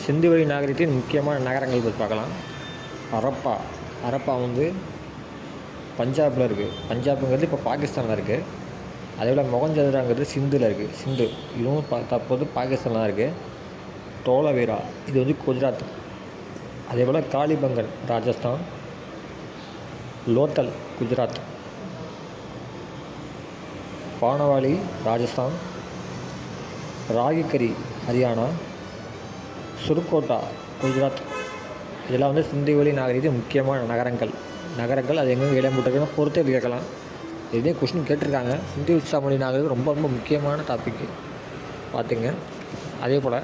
சிந்துவெளி நாகரிகத்தின் முக்கியமான நகரங்கள் பற்றி பார்க்கலாம். ஹரப்பா வந்து பஞ்சாபில் இருக்குது. பஞ்சாபுங்கிறது இப்போ பாகிஸ்தானில் இருக்குது. அதேபோல் மொகஞ்சதாரோங்கிறது சிந்தில் இருக்குது. சிந்து இதுவும் தற்போது பாகிஸ்தானில் தான் இருக்குது. தோலவீரா இது வந்து குஜராத். அதேபோல் காளிபங்கன் ராஜஸ்தான். லோத்தல் குஜராத். பானவாலி ராஜஸ்தான். ராகிக்கரி ஹரியானா. சுருக்கோட்டா குஜராத். இதெல்லாம் வந்து சிந்துவெளி நாகரிகத்தின் முக்கியமான நகரங்கள் அது எங்கெங்கே இடம் போட்டிருக்குன்னு பொறுத்தே கேட்கலாம். இதே கொஸ்டின் கேட்டிருக்காங்க. சிந்து சமவெளி நாகரிகம் ரொம்ப ரொம்ப முக்கியமான டாப்பிக்கு பார்த்துங்க. அதே போல்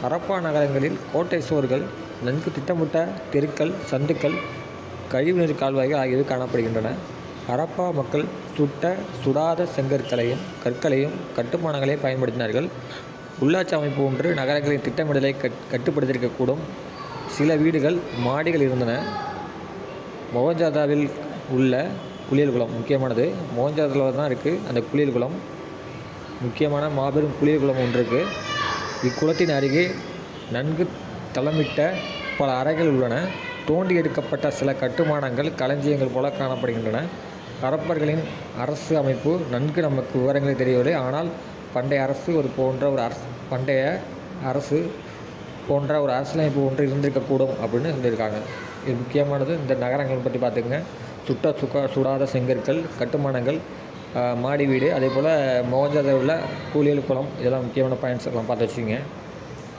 ஹரப்பா நகரங்களில் கோட்டை சுவர்கள், நன்கு திட்டமிட்ட தெருக்கள், சந்துக்கள், கழிவுநீர் கால்வாய்கள் ஆகியவை காணப்படுகின்றன. ஹரப்பா மக்கள் சுடாத செங்கற்களையும் கற்களையும் கட்டுமானங்களையும் பயன்படுத்தினார்கள். உள்ளாட்சி அமைப்பு ஒன்று நகரங்களின் திட்டமிடலை கட்டுப்படுத்தியிருக்கக்கூடும். சில வீடுகள் மாடிகள் இருந்தன. மொகஞ்சதாரோவில் உள்ள குளியல் குளம் முக்கியமானது. மொகஞ்சதாரோவில் தான் இருக்குது அந்த குளியல் குளம். முக்கியமான மாபெரும் குளியல் குளம் ஒன்று இருக்குது. இக்குளத்தின் அருகே நன்கு தளமிட்ட பல அறைகள் உள்ளன. தோண்டி எடுக்கப்பட்ட சில கட்டுமானங்கள் களஞ்சியங்கள் போல காணப்படுகின்றன. ஹரப்பர்களின் அரசு அமைப்பு நன்கு நமக்கு விவரங்களை தெரியவில்லை. ஆனால் பண்டைய அரசு போன்ற ஒரு அரசியலமைப்பு ஒன்று இருந்திருக்கக்கூடும் அப்படின்னு சொல்லியிருக்காங்க. இது முக்கியமானது. இந்த நகரங்கள் பற்றி பார்த்துக்கங்க. சுடாத செங்கற்கள், கட்டுமானங்கள், மாடி வீடு, அதே போல் மொகஞ்சதாரோவில் குளியல் குளம், இதெல்லாம் முக்கியமான பாயிண்ட்ஸ் எல்லாம் பார்த்து வச்சுங்க.